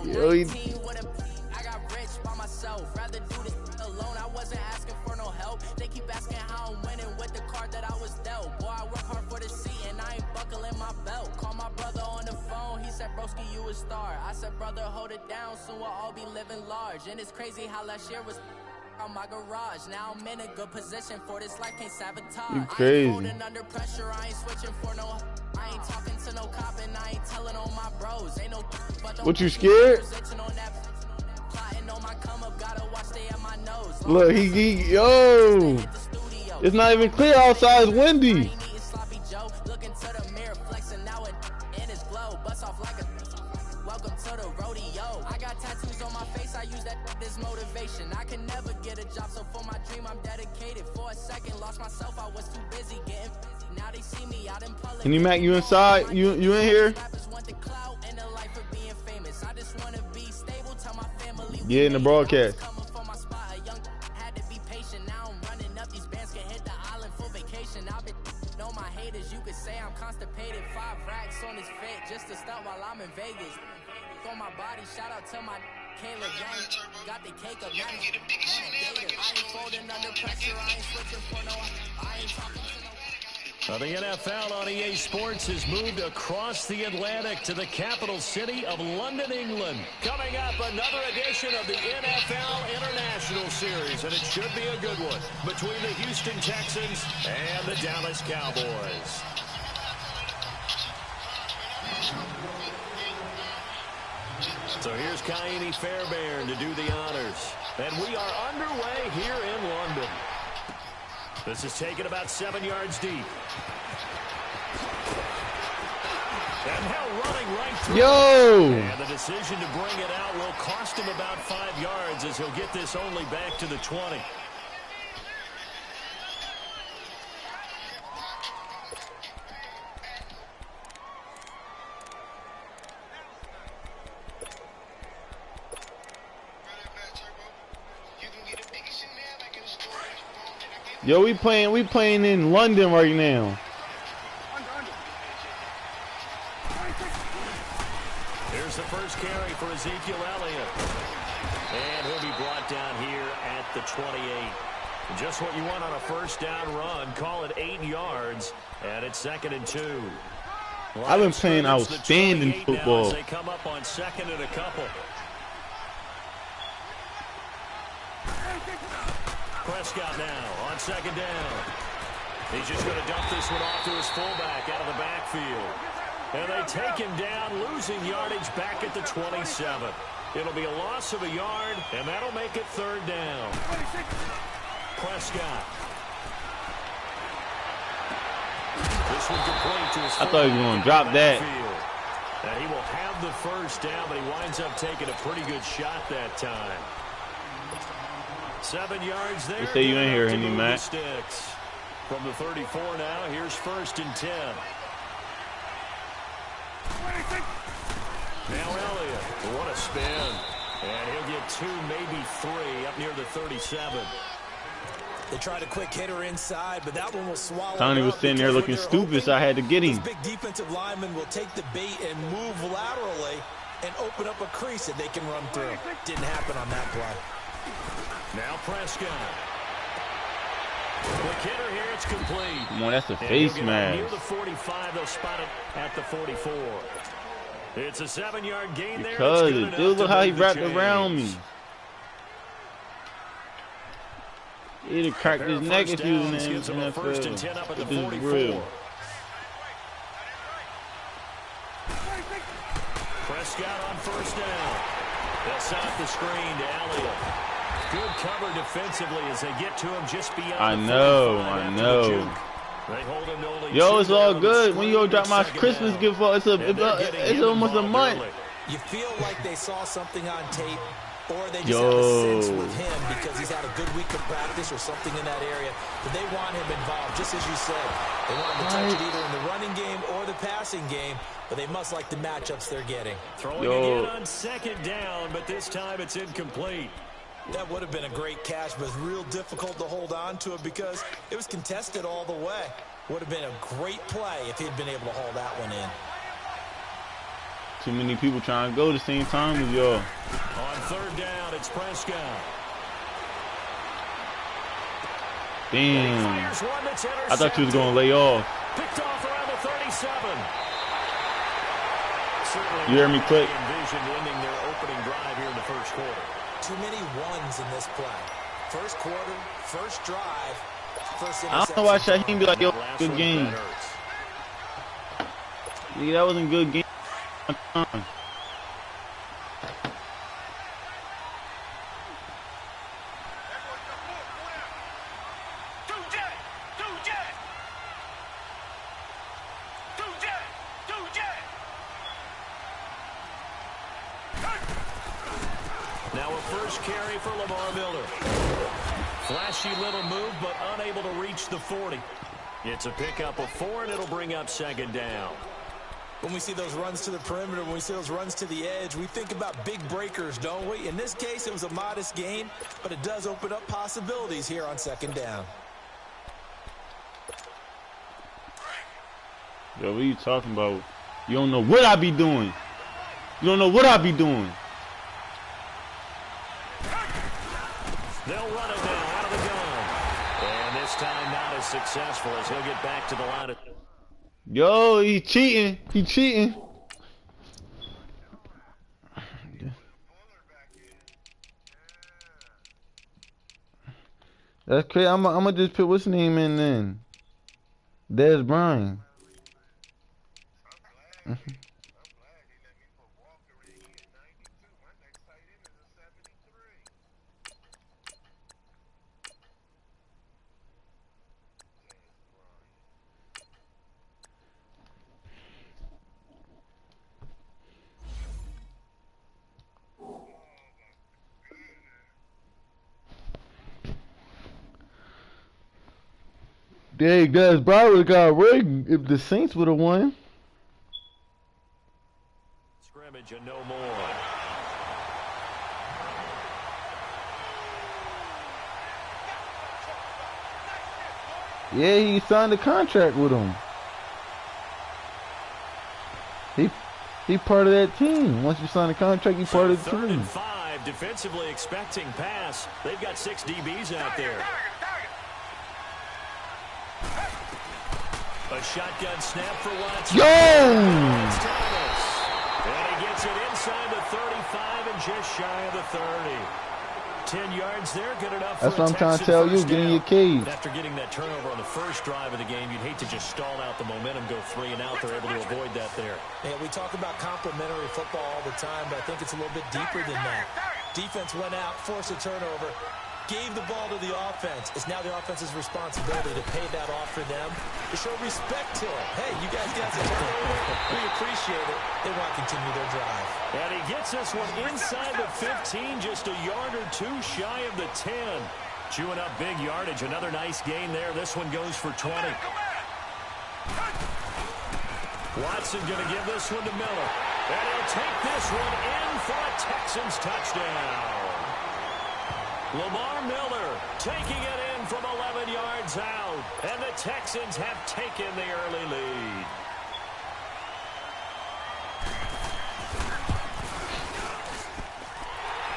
Yo, he... I got rich by myself. Rather do this alone. I wasn't asking for no help. They keep asking how I'm winning with the card that I was dealt. Boy, I work hard for the seat and I ain't buckling my belt. Call my brother on the phone. He said, broski, you a star. I said, brother, hold it down. Soon we'll all be living large. And it's crazy how last year was on my garage. Now I'm in a good position for this life, can't sabotage. You crazy. I ain't folding under pressure. I ain't switching for no. I ain't talking to no cop and I ain't telling on my bros. Ain't no. What, you scared? Look, yo, it's not even clear outside. It's windy. Welcome to the rodeo. I got tattoos on my face. I use that as motivation. I can never get a job, so for my dream I'm dedicated. For a second, lost myself. I was too busy getting. Now they see me out in public. Can you, Mac? You inside? You in here? Yeah, in the broadcast. You could say I'm constipated. 5 racks on his fit just to start while I'm in Vegas. On my body, shout out to my Kayla gang. Got the cake up, now I ain't folding under pressure. I ain't switching for no. I ain't talking to no. The NFL on EA Sports has moved across the Atlantic to the capital city of London, England. Coming up, another edition of the NFL International Series, and it should be a good one between the Houston Texans and the Dallas Cowboys. So here's Kaini Fairbairn to do the honors. And we are underway here in London. This is taken about 7 yards deep. And now running right through. Yo! And the decision to bring it out will cost him about 5 yards as he'll get this only back to the 20. Yo, we playing in London right now. Here's the first carry for Ezekiel Elliott. And he'll be brought down here at the 28. Just what you want on a first down run. Call it 8 yards. And it's 2nd and 2. I've been playing outstanding football. They come up on 2nd and a couple. Prescott now on 2nd down. He's just going to dump this one off to his fullback out of the backfield. And they take him down, losing yardage back at the 27. It'll be a loss of a yard, and that'll make it 3rd down. Prescott. This one complete to his I thought he was going to drop that. And he will have the first down, but he winds up taking a pretty good shot that time. 7 yards there. They say you ain't here, Henry Mac. From the 34 now, here's 1st and 10. Now Elliott, what a spin. And he'll get 2, maybe 3 up near the 37. They tried a quick hitter inside, but that one will swallow. Tony was sitting there looking stupid, so I had to get him. This big defensive lineman will take the bait and move laterally and open up a crease that they can run through. Didn't happen on that play. Now Prescott. The hitter here, it's complete. Come on, that's a face mask. Near the 45, they'll spot it at the 44. It's a 7-yard gain there. Because dude, look how he wrapped around me. He'd have cracked his neck if he was in the NFL. 1st and 10 up at the 44. Prescott on 1st down. They'll set up the screen to Elliott. Good cover defensively as they get to him just beyond. I know. They hold him to only Yo, it's all good. When you go drop my Christmas gift, it's almost a month. You feel like they saw something on tape, or they just have a sense with him because he's had a good week of practice or something in that area. But they want him involved, just as you said. They want him to touch it either in the running game or the passing game, but they must like the matchups they're getting. Throwing again on 2nd down, but this time it's incomplete. That would have been a great catch, but it's real difficult to hold on to it because it was contested all the way. Would have been a great play if he'd been able to hold that one in. Too many people trying to go at the same time as y'all. On third down, it's Prescott. Damn. I thought you was going to lay off. Picked off around the 37. You hear me click? Envisioned ending their opening drive here in the first quarter. Too many ones in this play. First quarter, first drive, first I don't know why Shaheem be like, yo, good game. Nigga, that wasn't good game. Now a first carry for Lamar Miller. Flashy little move, but unable to reach the 40. It's a pickup of 4, and it'll bring up second down. When we see those runs to the perimeter, when we see those runs to the edge, we think about big breakers, don't we? In this case, it was a modest gain, but it does open up possibilities here on second down. Yo, what are you talking about? You don't know what I be doing. You don't know what I be doing. They'll run it now out of the gun. And this time not as successful as he'll get back to the line of... Yo, he cheating. He cheating. That's crazy. I'm gonna just put what's his name in then. Des Bryant. Dang, Des Bryant would've got rigged if the Saints would have won. Scrimmage and no more. Yeah, he signed a contract with him. He part of that team. Once you sign a contract, you part of the Third team. and 5, defensively expecting pass. They've got 6 DBs out there. A shotgun snap for Watson. Yo! And he gets it inside the 35 and just shy of the 30. 10 yards there, good enough for That's what I'm trying to tell you. Get in your cage. After getting that turnover on the first drive of the game, you'd hate to just stall out the momentum, go 3 and out. They're able to avoid that there. Yeah, we talk about complementary football all the time, but I think it's a little bit deeper than that. Defense went out, forced a turnover, gave the ball to the offense. It's now the offense's responsibility to pay that off for them, to show respect to them. Hey, you guys got some turnover. We appreciate it. They want to continue their drive. And he gets this one inside the 15, just a yard or 2 shy of the 10. Chewing up big yardage. Another nice gain there. This one goes for 20. Watson going to give this one to Miller. And he'll take this one in for a Texans touchdown. Lamar Miller taking it in from 11 yards out. And the Texans have taken the early lead.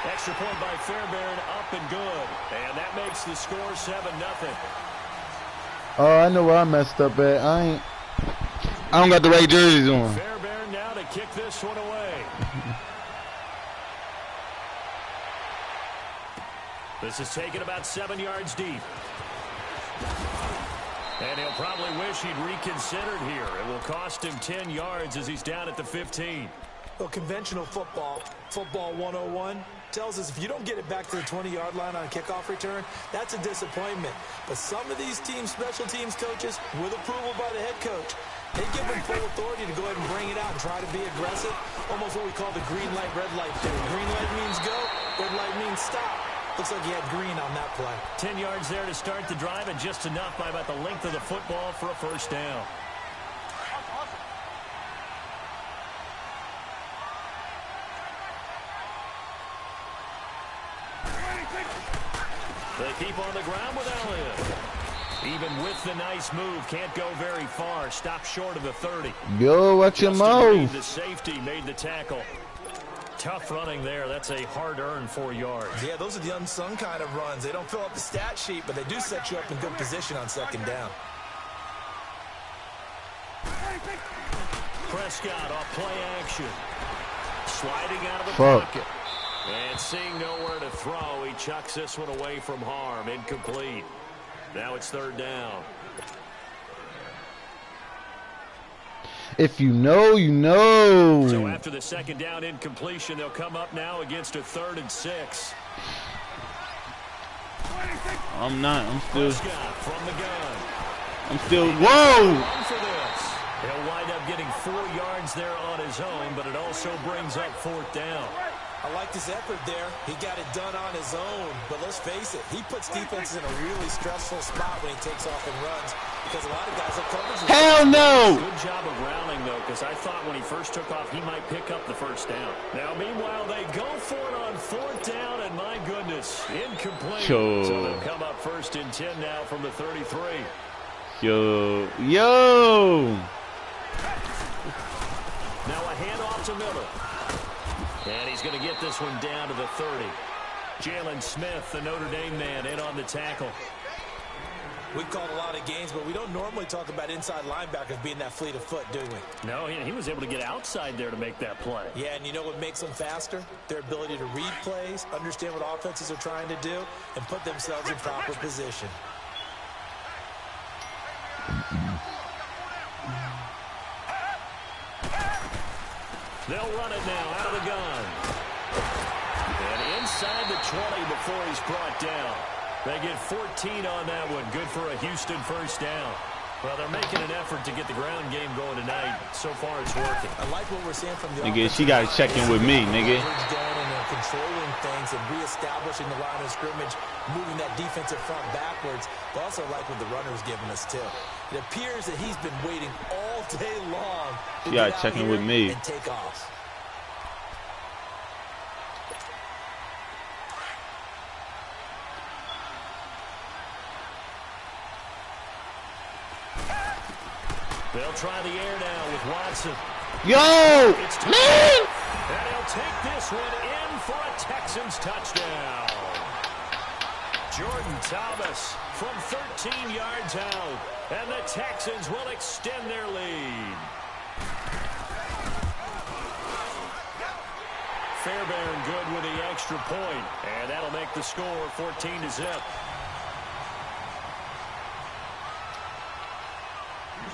Extra point by Fairbairn, up and good. And that makes the score 7-0. Oh, I know where I messed up at. I don't got the right jerseys on. Fairbairn now to kick this one away. This is taken about 7 yards deep. And he'll probably wish he'd reconsidered here. It will cost him 10 yards as he's down at the 15. Well, conventional football 101, tells us if you don't get it back to the 20-yard line on a kickoff return, that's a disappointment. But some of these teams, special teams coaches, with approval by the head coach, they give them full authority to go ahead and bring it out and try to be aggressive. Almost what we call the green light, red light theory. Green light means go, red light means stop. Looks like he had green on that play. 10 yards there to start the drive, and just enough by about the length of the football for a first down. They keep on the ground with Elliott. Even with the nice move, can't go very far. Stop short of the 30. Yo, watch your mouth. The safety made the tackle. Tough running there. That's a hard-earned 4 yards. Yeah, those are the unsung kind of runs. They don't fill up the stat sheet, but they do set you up in good position on second down. Prescott off play action. Sliding out of the pocket. And seeing nowhere to throw, he chucks this one away from harm. Incomplete. Now it's third down. If you know, you know. So after the second down incompletion, they'll come up now against a 3rd and 6. I'm not. I'm still. Prescott from the gun. I'm still. Whoa! He'll wind up getting 4 yards there on his own, but it also brings up 4th down. I liked his effort there. He got it done on his own. But let's face it, he puts defenses in a really stressful spot when he takes off and runs because a lot of guys have coverage. Hell no! Good job of rounding, though, because I thought when he first took off, he might pick up the first down. Now, meanwhile, they go for it on 4th down, and my goodness, incomplete. Yo. So they'll come up 1st and 10 now from the 33. Yo. Now a handoff to Miller. And he's going to get this one down to the 30. Jalen Smith, the Notre Dame man, in on the tackle. We've called a lot of games, but we don't normally talk about inside linebackers being that fleet of foot, do we? No, he was able to get outside there to make that play. Yeah, and you know what makes them faster? Their ability to read plays, understand what offenses are trying to do, and put themselves in proper position. They'll run it now out of the gun. And inside the 20 before he's brought down. They get 14 on that one. Good for a Houston first down. Well, they're making an effort to get the ground game going tonight. So far, it's working. I like what we're seeing from the Nigga, she got to check in with me, nigga. Controlling things and reestablishing the line of scrimmage, moving that defensive front backwards. But also like what the runner's giving us, too. It appears that he's been waiting all day long to get out checking with me and take off. They'll try the air now with Watson. Yo, man! And he'll take this one in for a Texans touchdown. Jordan Thomas from 13 yards out. And the Texans will extend their lead. Fairbairn good with the extra point. And that'll make the score 14-0.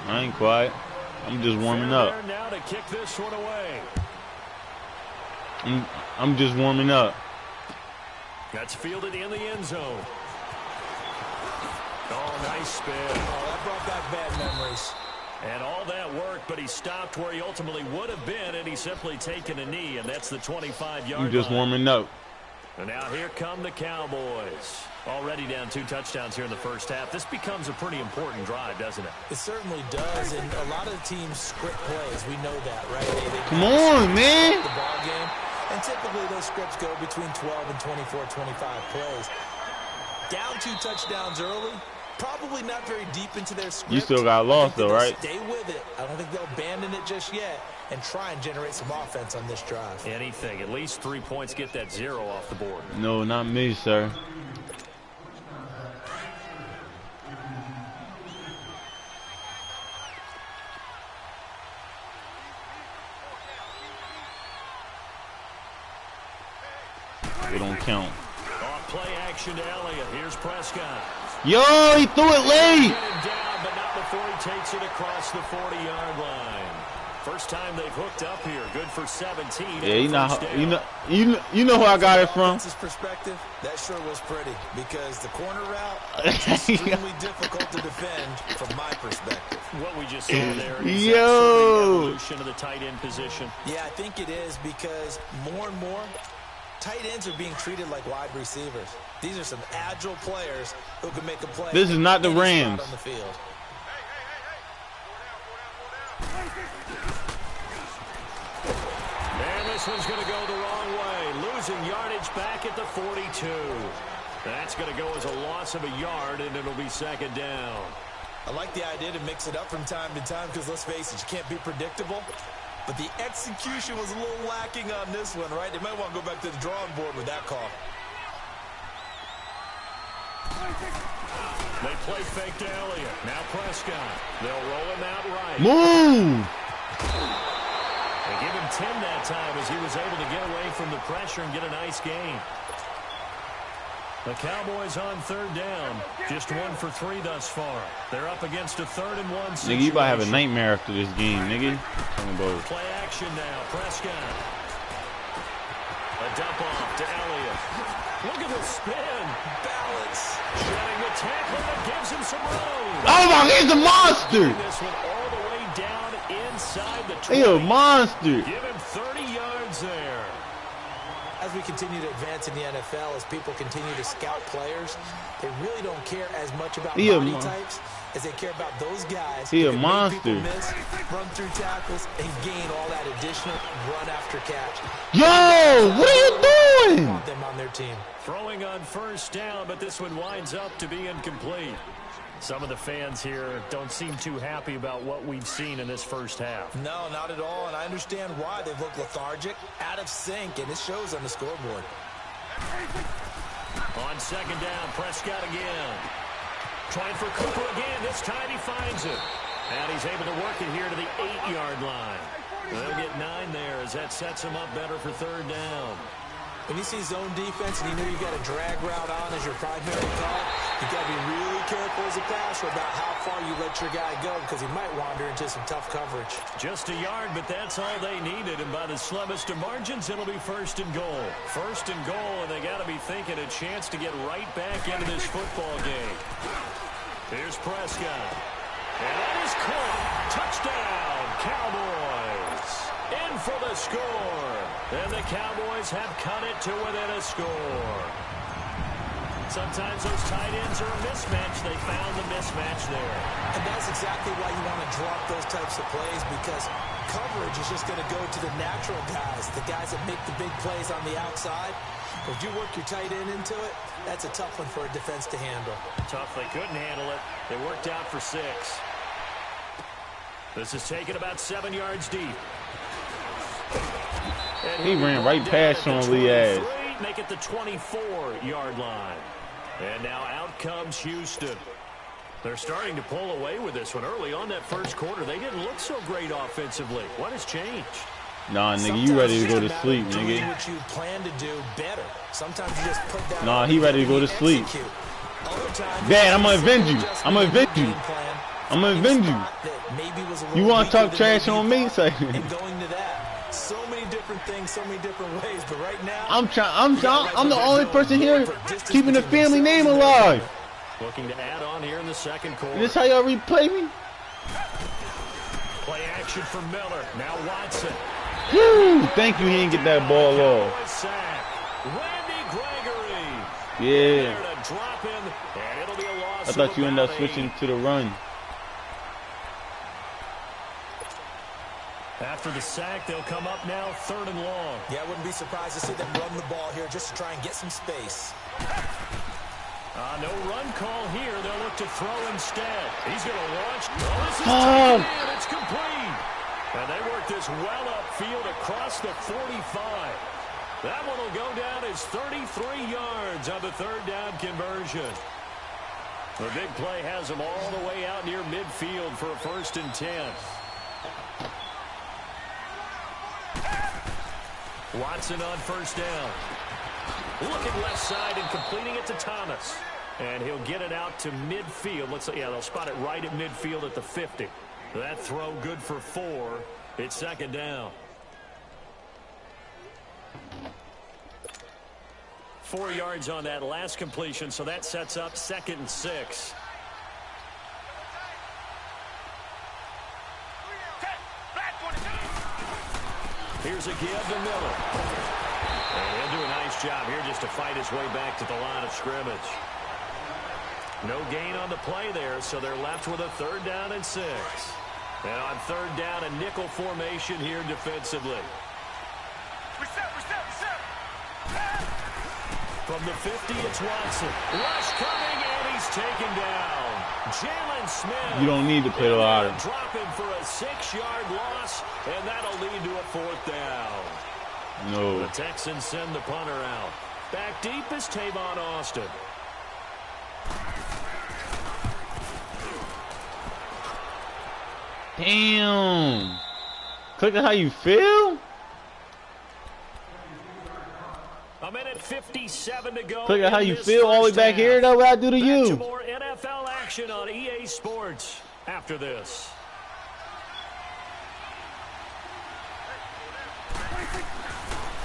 I ain't quiet. I'm just warming up. Now to kick this one away. I'm just warming up. That's fielded in the end zone. Oh, nice spin. Oh, that brought back bad memories. And all that work, but he stopped where he ultimately would have been, and he's simply taken a knee, and that's the 25-yard line. I'm just warming up. And now here come the Cowboys. Already down 2 touchdowns here in the first half. This becomes a pretty important drive, doesn't it? It certainly does, and a lot of the teams script plays. We know that, right? They Come on, man. The ball game, and typically those scripts go between 12 and 24, 25 plays. Down 2 touchdowns early, probably not very deep into their script. You still got lost, though, right? Stay with it. I don't think they'll abandon it just yet and try and generate some offense on this drive. Anything. At least 3 points, get that 0 off the board. No, not me, sir. It don't count. Off play action to Elliott. Here's Prescott. Yo, he threw it late. Get him down, but not before he takes it across the 40-yard line. First time they've hooked up here. Good for 17. Yeah, you know who I got it from. His perspective, that sure was pretty because the corner route is extremely difficult to defend from my perspective. What we just saw there is Yo. the evolution of the tight end position. Yeah, I think it is because more and more tight ends are being treated like wide receivers. These are some agile players who can make a play. This is not the Rams. On the field. And this one's going to go the wrong way. Losing yardage back at the 42. That's going to go as a loss of a yard, and it'll be second down. I like the idea to mix it up from time to time because, let's face it, you can't be predictable. But the execution was a little lacking on this one, right? They might want to go back to the drawing board with that call. They play fake to Elliott. Now Prescott. They'll roll him out right. Move! They give him 10 that time as he was able to get away from the pressure and get a nice gain. The Cowboys on third down. Just 1 for 3 thus far. They're up against a 3rd and 1 situation. Nigga, you about to have a nightmare after this game, nigga. Play action now. Prescott. A dump off to Elliott. Look at the spin. Balance. Shedding the tackle that gives him some room. Oh my, he's a monster. This one all the way down inside the 20. He's a monster. Give him 30 yards there. As we continue to advance in the NFL, as people continue to scout players, they really don't care as much about body types as they care about those guys who a monster. Miss, run through tackles, and gain all that additional run after catch. Yo, what are you doing? Want them on their team. Throwing on first down, but this one winds up to be incomplete. Some of the fans here don't seem too happy about what we've seen in this first half. No, not at all, and I understand why. They've looked lethargic, out of sync, and it shows on the scoreboard. On second down, Prescott again. Trying for Cooper again. This time he finds it. And he's able to work it here to the 8-yard line. They'll get 9 there as that sets him up better for third down. When you see zone defense and you know you've got a drag route on as your primary call, you've got to be really careful as a passer about how far you let your guy go because he might wander into some tough coverage. Just a yard, but that's all they needed. And by the slimmest of margins, it'll be 1st and goal. 1st and goal, and they got to be thinking a chance to get right back into this football game. Here's Prescott. And that is caught. Touchdown, Cowboys. In for the score. And the Cowboys have cut it to within a score. Sometimes those tight ends are a mismatch. They found the mismatch there. And that's exactly why you want to drop those types of plays because coverage is just going to go to the natural guys, the guys that make the big plays on the outside. If you work your tight end into it, that's a tough one for a defense to handle. Tough. They couldn't handle it. They worked out for 6. This is taken about 7 yards deep. And he ran right past Sean Lee ass. Make it the 24-yard line. And now out comes Houston. They're starting to pull away with this one. Early on that first quarter, they didn't look so great offensively. What has changed? Nah, nigga, you ready to go to sleep, nigga. What you plan to do better. Sometimes you just put down. Nah, he ready to go to sleep. Dad, I'm gonna avenge you. I'm gonna avenge you. I'm gonna avenge you. You want to talk trash on me? Say. And going to that. So many different things, so many different ways. But right now, I'm the only person here keeping the family name alive. Looking to add on here in the second quarter. This how y'all replay me? Play action for Miller. Now Watson. Woo! Thank you, he didn't get that ball off. Randy Gregory. Yeah. Drop in, and it'll be a loss. I thought you ended up switching to the run. After the sack, they'll come up now 3rd and long. Yeah, I wouldn't be surprised to see them run the ball here just to try and get some space. No run call here. They'll look to throw instead. He's going to launch. It's complete. And they work this well upfield across the 45. That one will go down as 33 yards on the 3rd down conversion. The big play has them all the way out near midfield for a 1st and 10. Watson on 1st down. Looking left side and completing it to Thomas. And he'll get it out to midfield. They'll spot it right at midfield at the 50. That throw good for 4. It's 2nd down. 4 yards on that last completion, so that sets up 2nd and 6. Here's a give to Miller. And he'll do a nice job here just to fight his way back to the line of scrimmage. No gain on the play there, so they're left with a 3rd down and 6. And on 3rd down, a nickel formation here defensively. From the 50, it's Watson. Rush coming, and he's taken down. Jalen Smith. You don't need to play the lottery. Dropping for a 6-yard loss, and that'll lead to a 4th down. No. The Texans send the punter out. Back deep is Tavon Austin. Damn. Click on how you feel? A minute 57 to go. Click on how you feel all the way back here, though. What I do to you? To more NFL action on EA Sports after this.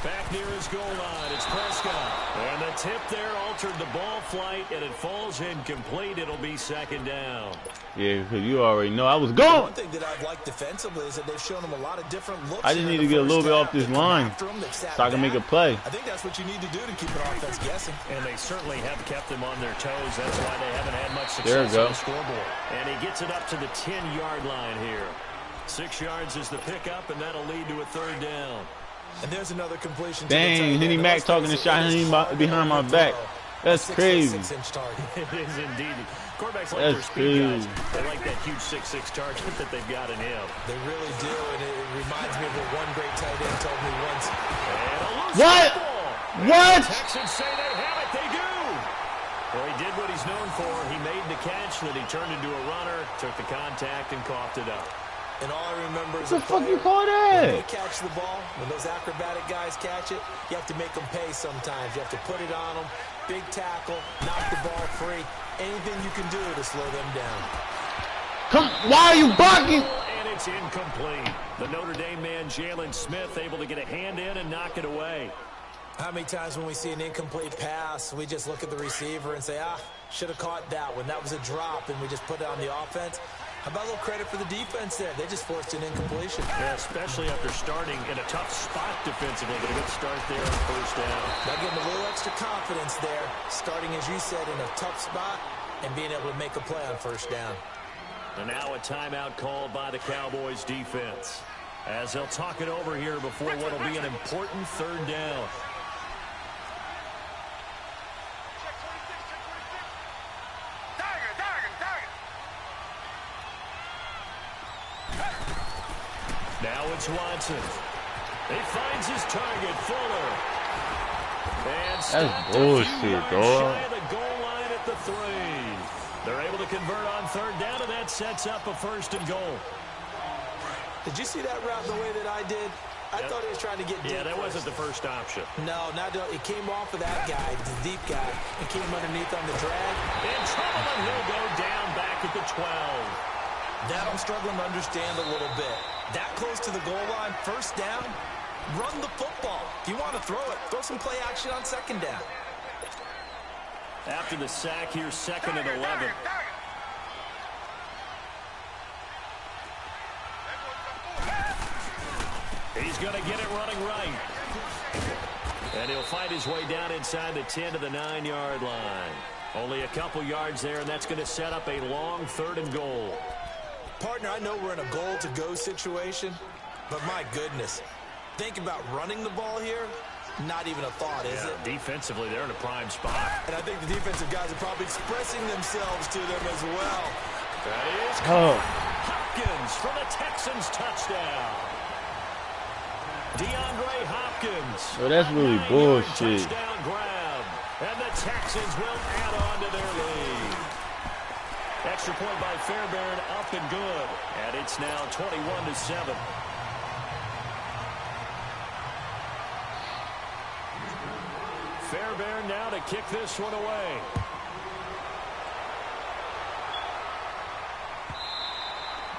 Back near his goal line, it's Prescott. And the tip there altered the ball flight, and it falls incomplete. It'll be 2nd down. Yeah, because you already know I was gone. One thing that I've liked defensively is that they've shown him a lot of different looks. I just need to get a little bit off this line so I can make a play. I think that's what you need to do to keep an offense guessing. And they certainly have kept them on their toes. That's why they haven't had much There we success go. on the scoreboard. And he gets it up to the 10-yard line here. 6 yards is the pickup, and that'll lead to a 3rd down. And there's another completion. Dang, Henny Mac talking to shot Henny behind my back. That's crazy. 6'6" target. It is indeed. Quarterbacks like That's their speed guys. crazy. They like that huge 6'6" target that they've got in him. They really do, and it reminds me of what one great tight end told me once. And a loose What? ball. What? The Texans say they have it. They do. Well, he did what he's known for. He made the catch, then he turned into a runner, took the contact, and coughed it up. And all I remember is What the fuck you call when that? they catch the ball, when those acrobatic guys catch it, you have to make them pay sometimes. You have to put it on them, big tackle, knock the ball free, anything you can do to slow them down. Come, why are you blocking? And it's incomplete. The Notre Dame man, Jalen Smith, able to get a hand in and knock it away. How many times when we see an incomplete pass, we just look at the receiver and say, should have caught that one. That was a drop, and we just put it on the offense. How about a little credit for the defense there? They just forced an incompletion. Yeah, especially after starting in a tough spot defensively, but a good start there on 1st down. Now getting a little extra confidence there, starting, as you said, in a tough spot and being able to make a play on 1st down. And now a timeout called by the Cowboys defense, as they'll talk it over here before what will be an important 3rd down. Now it's Watson. He finds his target, Fuller. And That's bullshit, dog. shy of the goal line at the 3. They're able to convert on 3rd down, and that sets up a 1st and goal. Did you see that route the way that I did? I thought he was trying to get deep. Yeah, that wasn't the first option. No, it came off of that guy, the deep guy, and came underneath on the drag. In trouble, and he'll go down back at the 12. That I'm struggling to understand a little bit. That close to the goal line, 1st down, run the football. If you want to throw it, throw some play action on 2nd down. After the sack here, 2nd and 11. He's going to get it running right. And he'll fight his way down inside the 10 to the 9-yard line. Only a couple yards there, and that's going to set up a long 3rd and goal. Partner, I know we're in a goal-to-go situation, but my goodness, think about running the ball here. Not even a thought, is it? Defensively, they're in a prime spot. And I think the defensive guys are probably expressing themselves to them as well. That is Hopkins for the Texans touchdown. DeAndre Hopkins. Oh, that's really bullshit. Touchdown grab. And the Texans will add on to their lead. Extra point by Fairbairn, up and good. And it's now 21-7. Fairbairn now to kick this one away.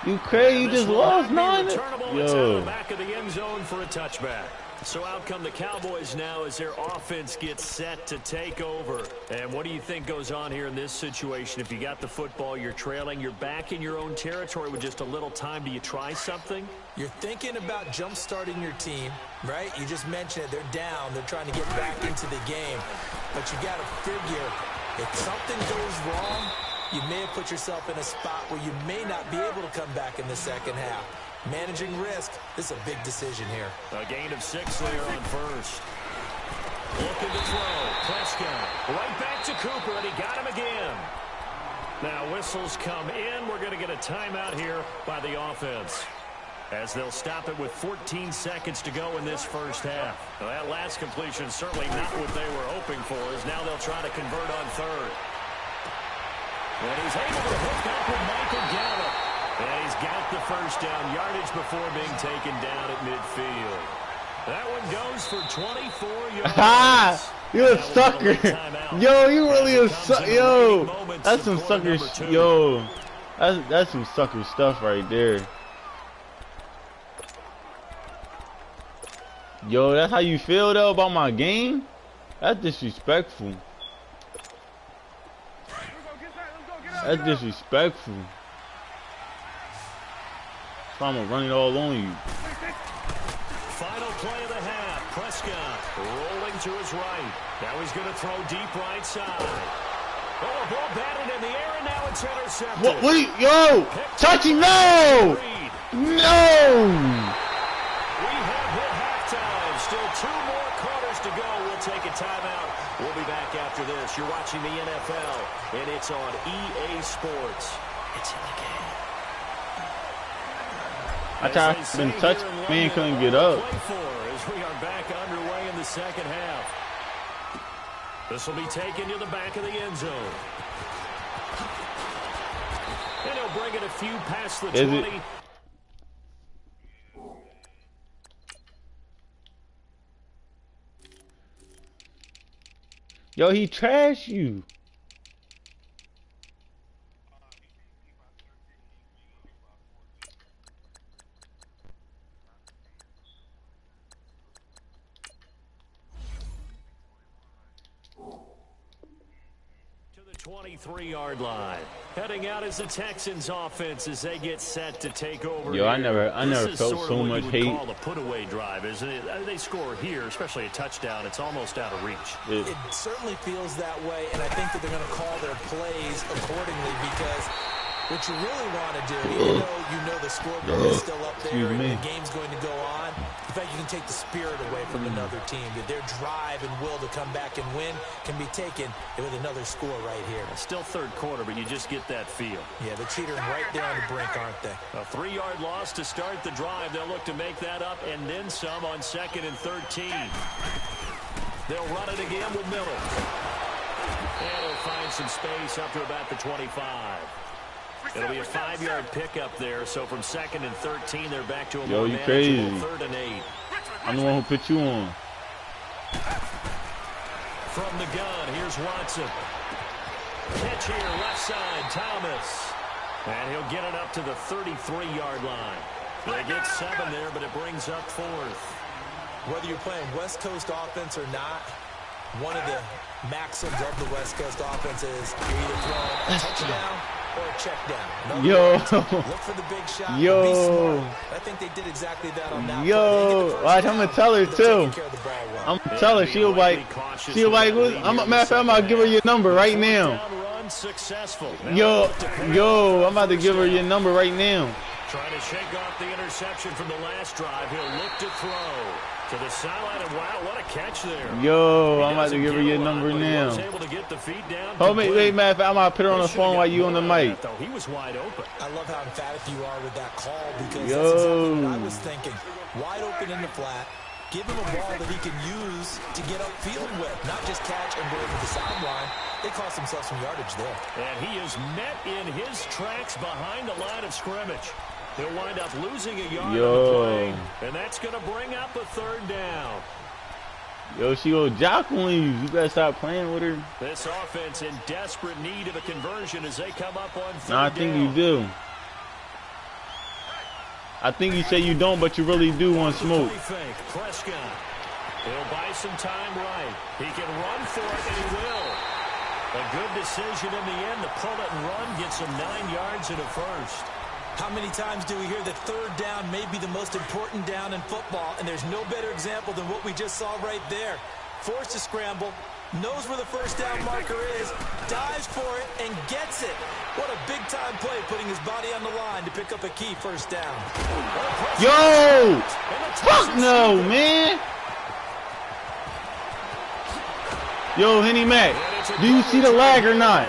You crazy? You just lost 9? Yo. Back of the end zone for a touchback. So out come the Cowboys now as their offense gets set to take over. And what do you think goes on here in this situation? If you got the football, you're trailing, you're back in your own territory with just a little time. Do you try something? You're thinking about jump-starting your team, right? You just mentioned it. They're down. They're trying to get back into the game. But you got to figure, if something goes wrong, you may have put yourself in a spot where you may not be able to come back in the 2nd half. Managing risk, this is a big decision here. A gain of 6 there on 1st. Looking to throw. Prescott right back to Cooper, and he got him again. Now whistles come in. We're going to get a timeout here by the offense, as they'll stop it with 14 seconds to go in this first half. Now, that last completion certainly not what they were hoping for, as now they'll try to convert on third. And he's able to hook up with Michael Gallup. And he's got the first down yardage before being taken down at midfield. That one goes for 24 yards. Ha! You're a sucker. Yo, you really a sucker. Yo, that's some sucker. Yo, that's some sucker stuff right there. Yo, that's how you feel though about my game? That's disrespectful. That's disrespectful. So I'm gonna run it all on you. Final play of the half. Prescott rolling to his right. Now he's gonna throw deep right side. Oh, a ball batted in the air, and now it's intercepted. What yo! Touchy, no! No! We have hit halftime. Still 2 more quarters to go. We'll take a timeout. We'll be back after this. You're watching the NFL, and it's on EA Sports. It's in the game. I tried to touch, man couldn't get up. As we are back underway in the second half. This will be taken to the back of the end zone. And he'll bring it a few past the 20. Yo, he trashed you. To the 23-yard line. Heading out as the Texans offense as they get set to take over. Yo, I never felt so much hate. Call a put-away drive, isn't it? They score here, especially a touchdown. It's almost out of reach. It certainly feels that way, and I think that they're going to call their plays accordingly, because what you really want to do, even though you know the scoreboard is still up there and the game's going to go on, in fact, you can take the spirit away from another team. That their drive and will to come back and win can be taken with another score right here. It's still third quarter, but you just get that feel. Yeah, they're teetering right there on the brink, aren't they? A 3-yard loss to start the drive. They'll look to make that up and then some on 2nd and 13. They'll run it again with Miller. And he'll find some space up to about the 25. It'll be a 5-yard pickup there, so from 2nd and 13, they're back to a more manageable 3rd and 8. I'm the one who put you on. From the gun, here's Watson. Catch here, left side, Thomas. And he'll get it up to the 33-yard line. They get 7 there, but it brings up 4th. Whether you're playing West Coast offense or not, one of the maxims of the West Coast offense is you're either throwing a touchdown or a check down. Yo. Look for the big shot. Yo. Be smart. I think they did exactly that on that. Yo. Watch, I'm going to tell her, too. I'm going to tell her. She'll like, matter of fact, I'm about to give her your number right now. Yo, I'm about to give her your number right now. Trying to shake off the interception from the last drive. He'll look to throw to the sideline, and wow, what a catch there. Yo, I'm about to give her your number now. Oh, wait, matter of fact, I'm about to put her on the phone while you on the mic. He was wide open. I love how emphatic you are with that call, because that's exactly what I was thinking. Wide open in the flat. Give him a ball that he can use to get upfield with, not just catch and go over the sideline. They cost themselves some yardage there. And he is met in his tracks behind the line of scrimmage. He'll wind up losing a yard on the play, and that's going to bring up a 3rd down. Yo, she go jock on you. You better stop playing with her. This offense in desperate need of a conversion as they come up on 3rd down. No, I think you do. I think you say you don't, but you really do want smoke. Prescott. He'll buy some time right. He can run for it, and he will. A good decision in the end to pull it and run, gets him 9 yards and a first. How many times do we hear that 3rd down may be the most important down in football, and there's no better example than what we just saw right there. Forced to scramble, knows where the 1st down marker is, dives for it, and gets it. What a big-time play, putting his body on the line to pick up a key 1st down. Yo! Fuck no, man! Yo, Henny Mac, do you see the lag or not?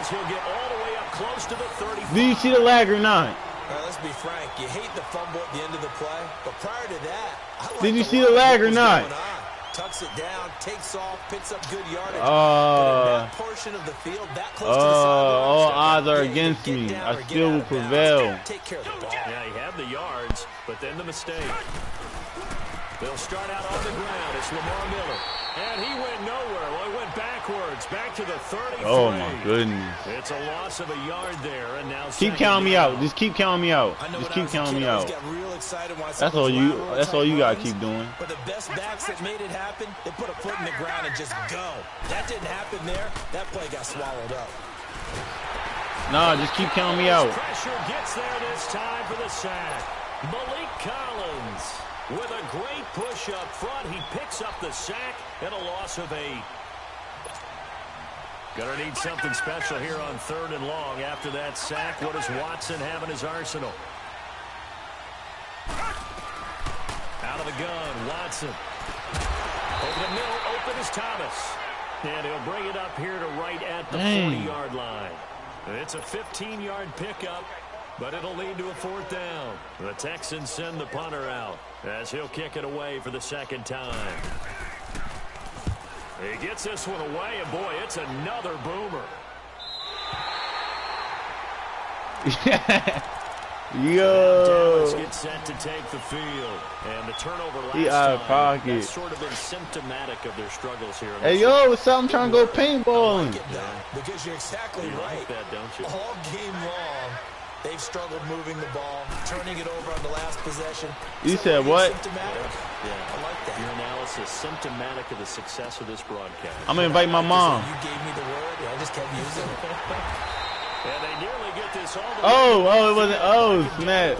Do you see the lag or not? Let's be frank. You hate the fumble at the end of the play, but prior to that, I like did you see the lag or not? Tucks it down, takes off, picks up good yardage. But in that portion of the field, that close to the sideline, all odds are against me. I still will prevail. Take care of the ball. Yeah, he had the yards, but then the mistake. They'll start out on the ground. It's Lamar Miller. And he went nowhere. Well, he went backwards. Back to the 33. Oh, my goodness. It's a loss of a yard there. And now keep counting me out. Just keep counting me out. Just keep counting me out. That's all you got to keep doing. But the best backs that made it happen, they put a foot in the ground and just go. That didn't happen there. That play got swallowed up. Nah, just keep counting me out. Pressure gets there this time for the sack. Malik Collins. With a great push up front, he picks up the sack and a loss of 8. Gonna need something special here on 3rd and long. After that sack, what does Watson have in his arsenal? Out of the gun, Watson. Over the middle, open is Thomas. And he'll bring it up here to right at the 40-yard line. It's a 15-yard pickup, but it'll lead to a 4th down. The Texans send the punter out as he'll kick it away for the 2nd time. He gets this one away, and boy, it's another boomer. Yo. Dallas gets set to take the field, and the turnover last time, that's sort of been symptomatic of their struggles here. Hey, yo, what's up? I'm trying to go paintballing. Because you're exactly right. Like that, don't you? All game long, they've struggled moving the ball, turning it over on the last possession. You said what? Yeah, I like that. Your analysis symptomatic of the success of this broadcast. I'm going to invite my mom. You gave me the word, I just kept using it. And they nearly get this all the it wasn't. Oh, snap.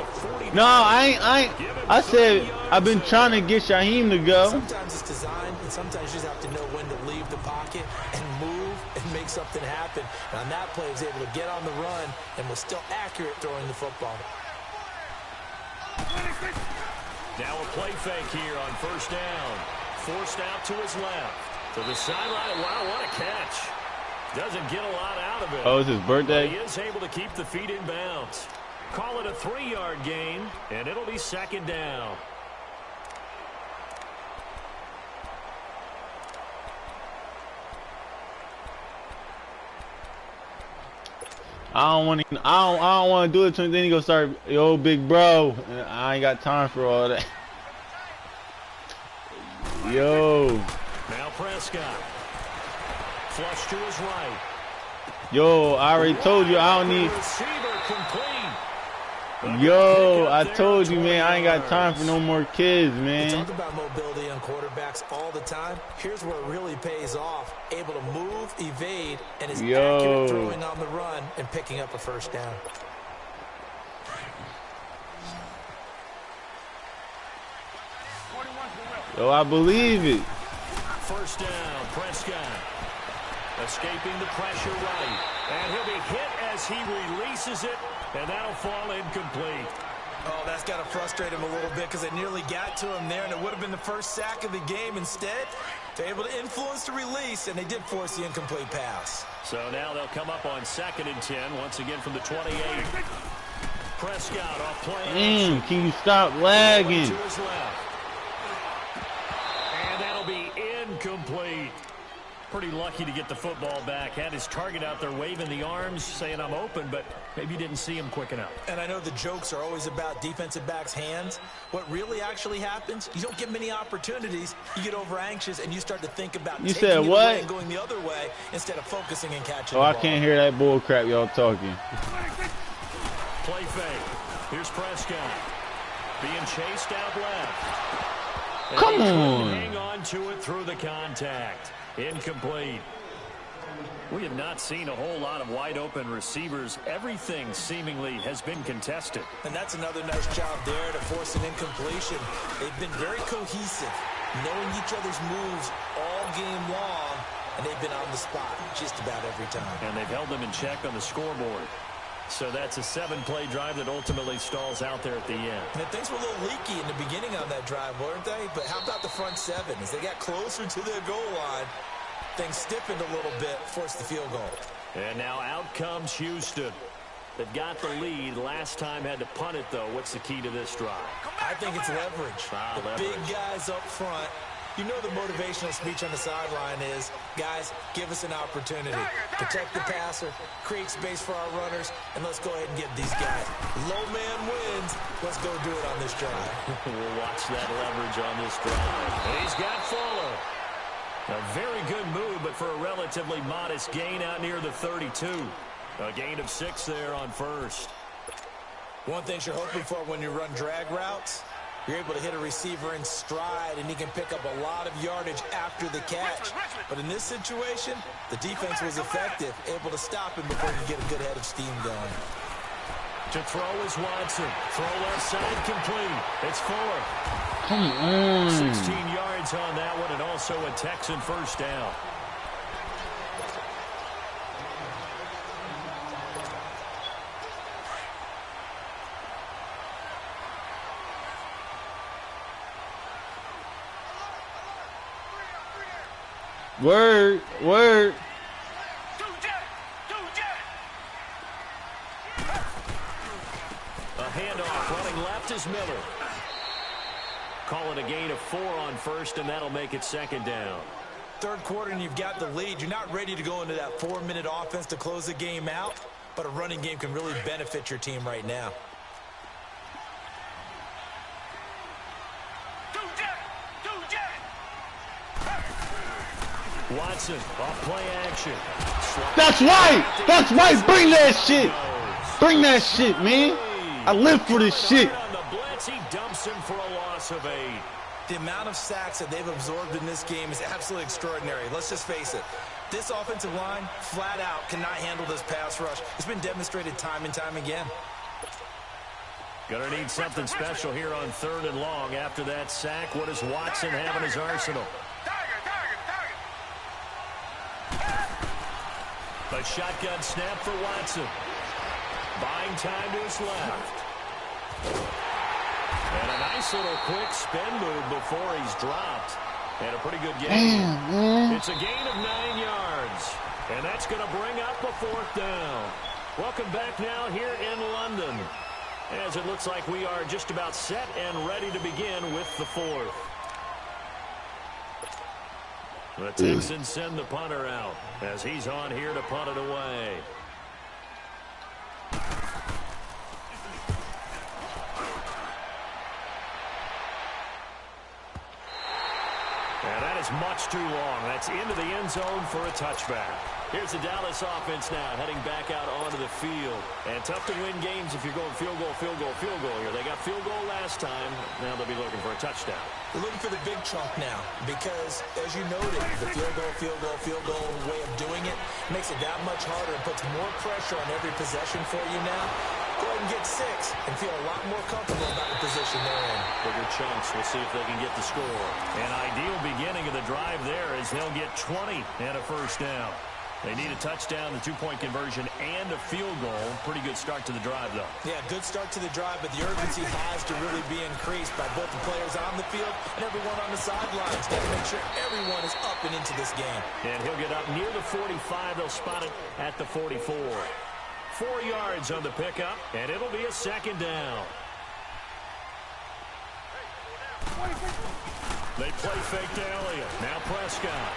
No, I said I've been trying to get Shaheem to go. Sometimes it's designed, and sometimes you just have to know when to leave the pocket and move and make something happen. And on that play, he was able to get on the run and was still accurate throwing the football. Now a play fake here on 1st down. Forced out to his left. To the sideline. Wow, what a catch. Doesn't get a lot out of it. Oh, it's his birthday? But he is able to keep the feet in bounds. Call it a 3-yard gain, and it'll be 2nd down. I don't want to do it to him. Then he gonna start, yo, big bro. I ain't got time for all that. Yo. Now Prescott. Flush to his right. Yo, I already told you I don't need. Yo, I told you, man, I ain't got time for no more kids, man. We talk about mobility on quarterbacks all the time. Here's where it really pays off. Able to move, evade, and is accurate throwing on the run and picking up a 1st down. Yo, I believe it. 1st down, Prescott. Escaping the pressure right. And he'll be hit as he releases it, and that'll fall incomplete. Oh, that's got to frustrate him a little bit because they nearly got to him there, and it would have been the first sack of the game. Instead, they're able to influence the release, and they did force the incomplete pass. So now they'll come up on 2nd and 10, once again from the 28. Prescott off play. Can you stop lagging? To his left. And that'll be incomplete. Pretty lucky to get the football back. Had his target out there waving the arms, saying I'm open, but maybe didn't see him quick enough. And I know the jokes are always about defensive backs' hands. What really actually happens, you don't get many opportunities. You get over anxious, and you start to think about taking it away and going the other way instead of focusing and catching the ball. I can't hear that bull crap y'all talking. Play fake. Here's Prescott. Being chased out left. And Come on. Hang on to it through the contact. Incomplete. We have not seen a whole lot of wide-open receivers. Everything seemingly has been contested. And that's another nice job there to force an incompletion. They've been very cohesive, knowing each other's moves all game long, and they've been on the spot just about every time. And they've held them in check on the scoreboard. So that's a 7-play drive that ultimately stalls out there at the end. And things were a little leaky in the beginning on that drive, weren't they? But how about the front 7? As they got closer to their goal line, things stiffened a little bit, forced the field goal. And now out comes Houston. They've got the lead. Last time had to punt it, though. What's the key to this drive? I think it's leverage. The big guys up front. You know the motivational speech on the sideline is, guys, give us an opportunity. Protect the passer, create space for our runners, and let's go ahead and get these guys. Low man wins. Let's go do it on this drive. We'll watch that leverage on this drive. He's got Fuller. A very good move, but for a relatively modest gain out near the 32. A gain of 6 there on first. One thing you're hoping for when you run drag routes, you're able to hit a receiver in stride, and he can pick up a lot of yardage after the catch. But in this situation, the defense was effective, able to stop him before he get a good head of steam going. To throw is Watson. Throw left side complete. It's Fuller. Come on. 16 yards on that one, and also a Texan first down. Word, word. A handoff running left is Miller. Call it a gain of 4 on first, and that'll make it second down. Third quarter, and you've got the lead. You're not ready to go into that 4-minute offense to close the game out, but a running game can really benefit your team right now. Watson, off play action. That's right! That's right! Bring that shit! Bring that shit, man! I live for this shit! On the blitz, he dumps him for a loss of 8. The amount of sacks that they've absorbed in this game is absolutely extraordinary. Let's just face it. This offensive line, flat out, cannot handle this pass rush. It's been demonstrated time and time again. Gonna need something special here on 3rd and long. After that sack, what does Watson have in his arsenal? A shotgun snap for Watson. Buying time to his left. And a nice little quick spin move before he's dropped. And a pretty good gain. It's a gain of 9 yards. And that's going to bring up a 4th down. Welcome back now here in London, as it looks like we are just about set and ready to begin with the 4th. The Texans send the punter out as he's on here to punt it away. And that is much too long. That's into the end zone for a touchback. Here's the Dallas offense now heading back out onto the field. And tough to win games if you're going field goal, field goal, field goal here. They got field goal last time. Now they'll be looking for a touchdown. They're looking for the big chunk now because, as you noted, the field goal way of doing it makes it that much harder and puts more pressure on every possession for you now. Go ahead and get 6 and feel a lot more comfortable about the position they're in. Bigger chunks. We'll see if they can get the score. An ideal beginning of the drive there as they'll get 20 and a first down. They need a touchdown, the 2-point conversion, and a field goal. Pretty good start to the drive, though. Yeah, good start to the drive, but the urgency has to really be increased by both the players on the field and everyone on the sidelines. Got to make sure everyone is up and into this game. And he'll get up near the 45. They'll spot it at the 44. 4 yards on the pickup, and it'll be a second down. They play fake to Elliott. Now Prescott.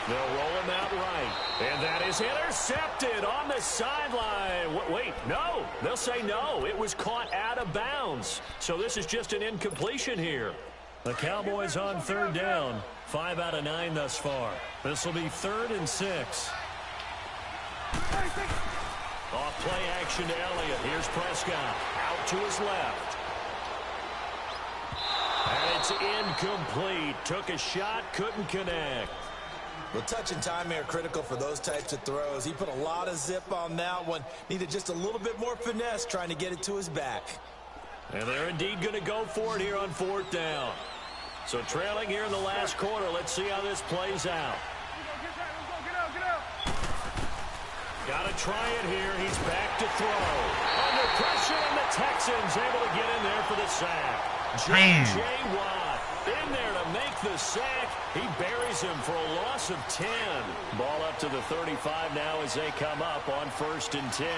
They'll roll him out right. And that is intercepted on the sideline. Wait, no. They'll say no. It was caught out of bounds. So this is just an incompletion here. The Cowboys on 3rd down. 5 out of 9 thus far. This will be 3rd and 6. Off play action to Elliott. Here's Prescott. Out to his left. And it's incomplete. Took a shot, couldn't connect. Well, touch and timing are critical for those types of throws. He put a lot of zip on that one. Needed just a little bit more finesse trying to get it to his back. And they're indeed going to go for it here on 4th down. So trailing here in the last quarter. Let's see how this plays out. Got to try it here. He's back to throw. Under pressure, and the Texans able to get in there for the sack. J.J. Watt in there to to make the sack. He buries him for a loss of 10. Ball up to the 35 now as they come up on 1st and 10.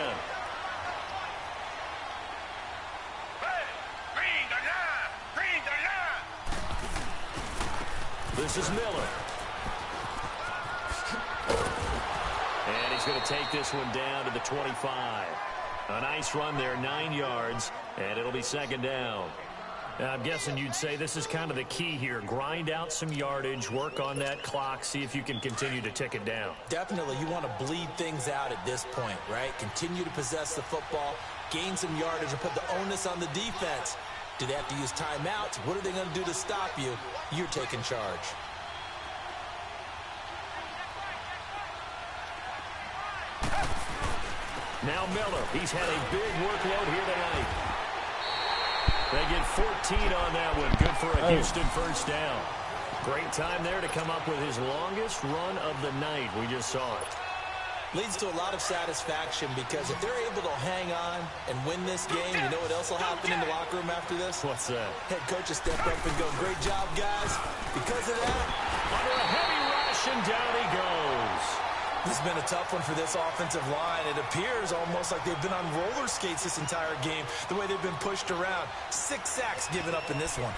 This is Miller. And he's going to take this one down to the 25. A nice run there, 9 yards, and it'll be 2nd down. I'm guessing you'd say this is kind of the key here. Grind out some yardage, work on that clock, see if you can continue to tick it down. Definitely, you want to bleed things out at this point, right? Continue to possess the football, gain some yardage, and put the onus on the defense. Do they have to use timeouts? What are they going to do to stop you? You're taking charge. Now Miller, he's had a big workload here tonight. They get 14 on that one. Good for a Houston 1st down. Great time there to come up with his longest run of the night. We just saw it. Leads to a lot of satisfaction because if they're able to hang on and win this game, you know what else will happen in the locker room after this? What's that? Head coach will step up and go, great job, guys. Because of that, under a heavy rush, and down he goes. This has been a tough one for this offensive line. It appears almost like they've been on roller skates this entire game, the way they've been pushed around. 6 sacks given up in this one.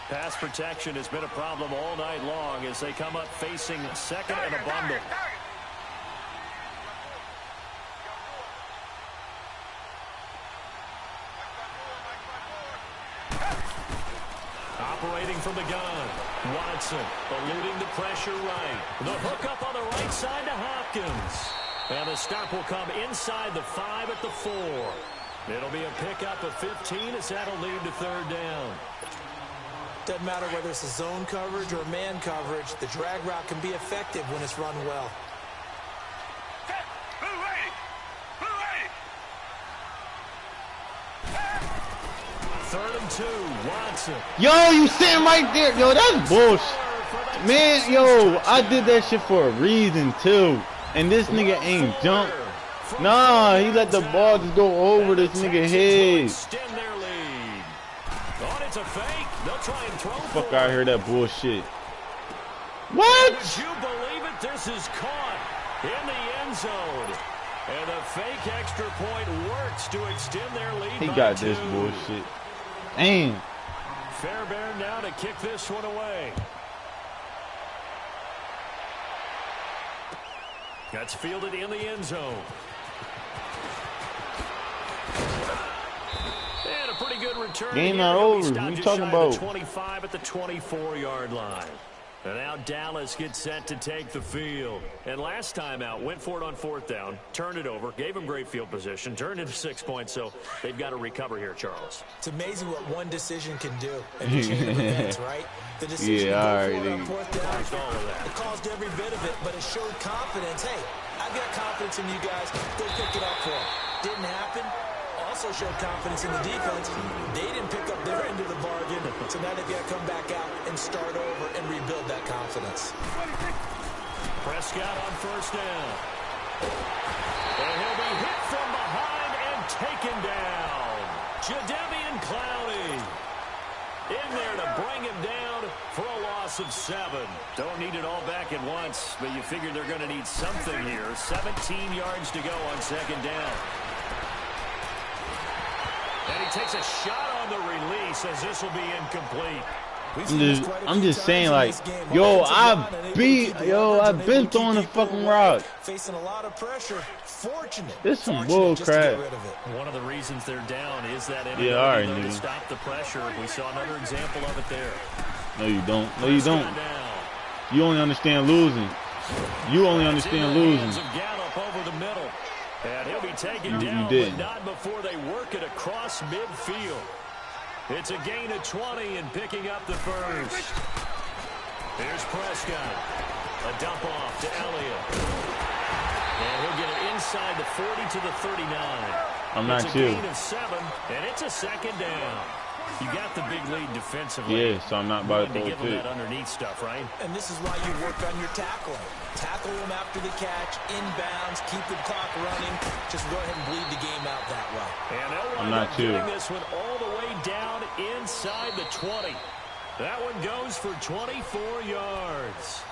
Pass protection has been a problem all night long as they come up facing 2nd and a bundle. Operating from the gun, Watson eluding the pressure right. The hook up on the right side to Hopkins. And the stop will come inside the 5 at the 4. It'll be a pickup of 15 as that'll lead to 3rd down. Doesn't matter whether it's a zone coverage or man coverage, the drag route can be effective when it's run well. Third and 2, Watson. Yo, you sitting right there. Yo, that's bullshit. Man, yo, I did that shit for a reason, too. And this nigga ain't jumped. Nah, he let the ball just go over this nigga head. Extend their lead. Oh, it's a fake. They'll try and throw. Fuck out here, that bullshit. What? Would you believe it? This is caught in the end zone. And the fake extra point works to extend their lead. He by got 2. this bullshit. Damn. Fairbairn now to kick this one away. That's fielded in the end zone. And a pretty good return. Game not over. What you talking about? 25 at the 24-yard line. And now Dallas gets set to take the field. And last time out, went for it on 4th down, turned it over, gave them great field position, turned into 6 points, so they've got to recover here, Charles. It's amazing what one decision can do in the chain of events, right? The decision Yeah, all right, to go for it on 4th down, all of that. it caused every bit of it, but it showed confidence. Hey, I've got confidence in you guys. Go pick it up for them. Didn't happen. Also showed confidence in the defense. They didn't pick up their end of the bargain, so now they've got to come back out and start over and rebuild that confidence. Prescott on 1st down. And he'll be hit from behind and taken down. Jadeveon Clowney in there to bring him down for a loss of 7. Don't need it all back at once, but you figure they're going to need something here. 17 yards to go on 2nd down. And he takes a shot on the release as this will be incomplete. I'm just saying, like, yo, I've been throwing the fucking rock. Facing a lot of pressure. Fortunate. This some bull crap. One of the reasons they're down is that inability to stop the pressure. We saw another example of it there. No, you don't. No, you don't. You only understand losing. You only understand losing. Gallup over the middle. And he'll be taken down, but not before they work it across midfield. It's a gain of 20 and picking up the first. Here's Prescott. A dump off to Elliott. And he'll get it inside the 40 to the 39. I'm not it's a you. gain of 7, and it's a 2nd down. You got the big lead defensively. Yeah, so I'm not about to give them that underneath stuff, right? And this is why you work on your tackling. Tackle them after the catch, inbounds, keep the clock running. Just go ahead and bleed the game out that way. And they'll wind up getting this one all the way down inside the 20. That one goes for 24 yards.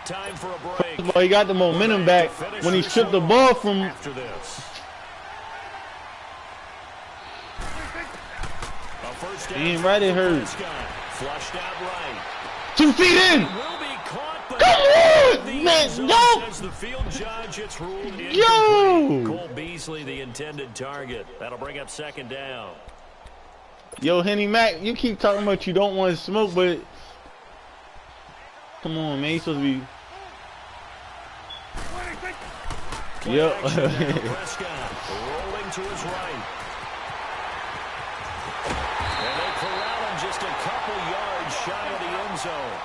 Time for a break. Well, he got the momentum back when he stripped the ball from. After this. He ain't right, it hurts. Flushed out right. 2 feet in. Come on, man. Yo. The field judge, it's ruled incomplete. Yo. Cole Beasley, the intended target. That'll bring up second down. Yo, Henny Mac, you keep talking about you don't want to smoke, but come on, man. He's supposed to be. Yo. Prescott rolling to his right. And they corral him just a couple yards shy of the end zone.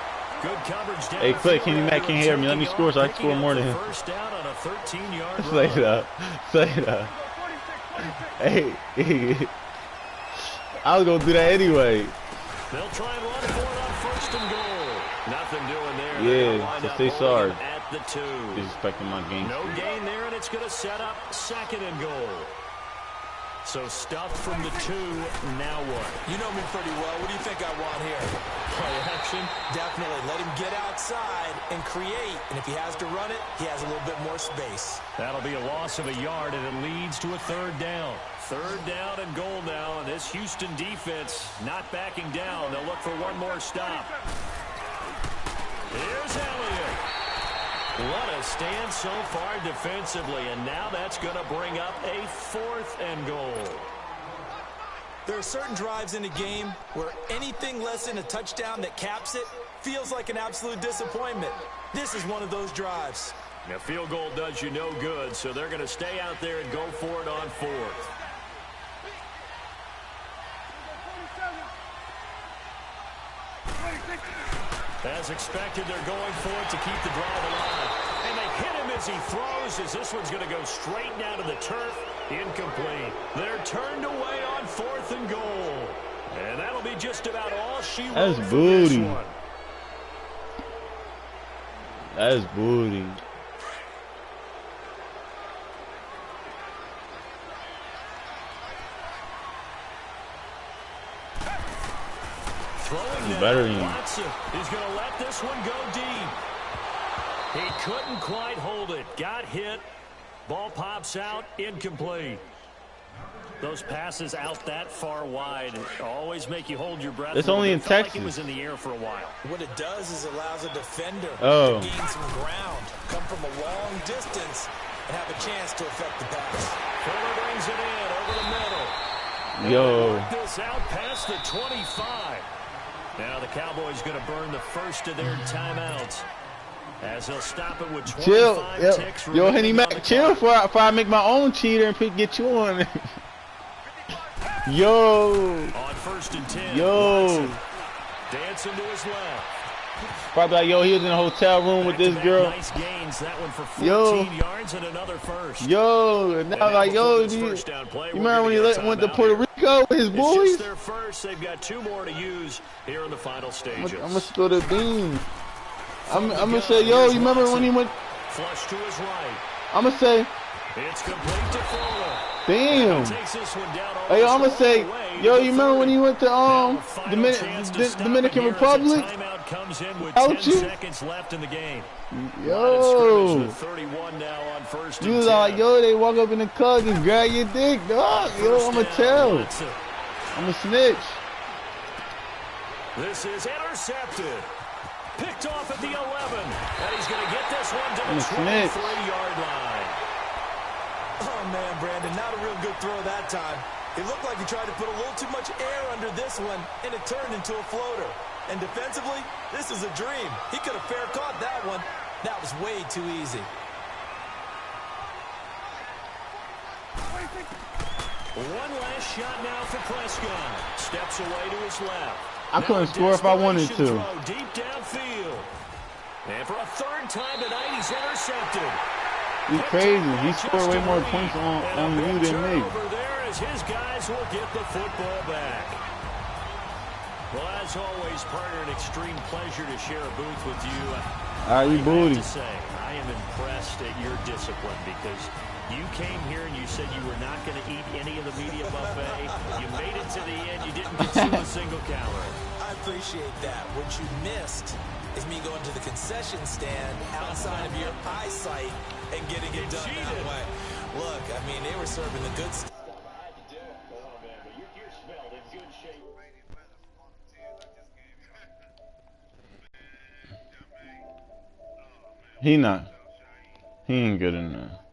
Good coverage down. Hey, Click, Henny Mac can't hear me. Let me score so I can score more than him. First down on a 13-yard run. Say that. Say that. Hey. I was going to do that anyway. They'll try and run for it on first and goal. Nothing doing there. Yeah, so stay sorry. At the 2. Disrespecting my game. No gain there, and it's going to set up second and goal. So stuffed from the 2, now what? You know me pretty well. What do you think I want here? Play action? Definitely. Let him get outside and create. And if he has to run it, he has a little bit more space. That'll be a loss of a yard, and it leads to a third down. Third down and goal now, and this Houston defense not backing down. They'll look for one more stop. Here's Elliott. What a stand so far defensively, and now that's going to bring up a 4th and goal. There are certain drives in a game where anything less than a touchdown that caps it feels like an absolute disappointment. This is one of those drives. Now, field goal does you no good, so they're going to stay out there and go for it on 4th. As expected, they're going for it to keep the drive alive. And they hit him as he throws, as this one's going to go straight down to the turf. Incomplete. They're turned away on 4th and goal. And that'll be just about all she wrote for this one. That's booty. Better than Watson is going to let this one go deep. He couldn't quite hold it. Got hit. Ball pops out. Incomplete. Those passes out that far wide always make you hold your breath. It's only in Texas. Like it was in the air for a while. What it does is allows a defender to gain some ground, come from a long distance, and have a chance to affect the pass. Fuller brings it in over the middle. Yo. This out past the 25. Now the Cowboys going to burn the first of their timeouts as they'll stop it with 25 ticks. Yo, Henny Mac, chill before I make my own cheater and get you on. Yo. On 1st and 10. Yo. Watson dancing to his left. Probably like, yo, he was in a hotel room with this girl. Nice gains, that one for 14 yards and another first. Yo, and now like, yo, you remember when he went to Puerto Rico with his boys? It's just their first. They've got 2 more to use here in the final stages. I'm gonna spill the beans. I'm gonna say, yo, you remember when he went? Flush to his right. I'm gonna say. It's complete to Fuller. Damn. Hey, I'm gonna say, yo, you remember when he went to Dominican Republic? Out you. Seconds left in the game. Yo. 31 now on 1st you was like, yo, they walk up in the car and grab your dick, dog. Yo, I'ma tell. I'ma snitch. This is intercepted. Picked off at the 11. And he's going to get this one to the 23-yard line. Oh, man, Brandon, not a real good throw that time. It looked like he tried to put a little too much air under this one, and it turned into a floater. And defensively, this is a dream. He could have fair caught that one. That was way too easy. One last shot now for Prescott. Steps away to his left. I couldn't score if I wanted to. Deep downfield. And for a 3rd time tonight, he's intercepted. He's crazy. He scored way more points on you than me. Over there as his guys will get the football back. Well, as always, partner, an extreme pleasure to share a booth with you. You booty. I have to say, I am impressed at your discipline because you came here and you said you were not going to eat any of the media buffet. You made it to the end. You didn't consume a single calorie. I appreciate that. What you missed is me going to the concession stand outside of your eyesight and getting it done that way. Look, I mean, they were serving the good stuff. He ain't good enough.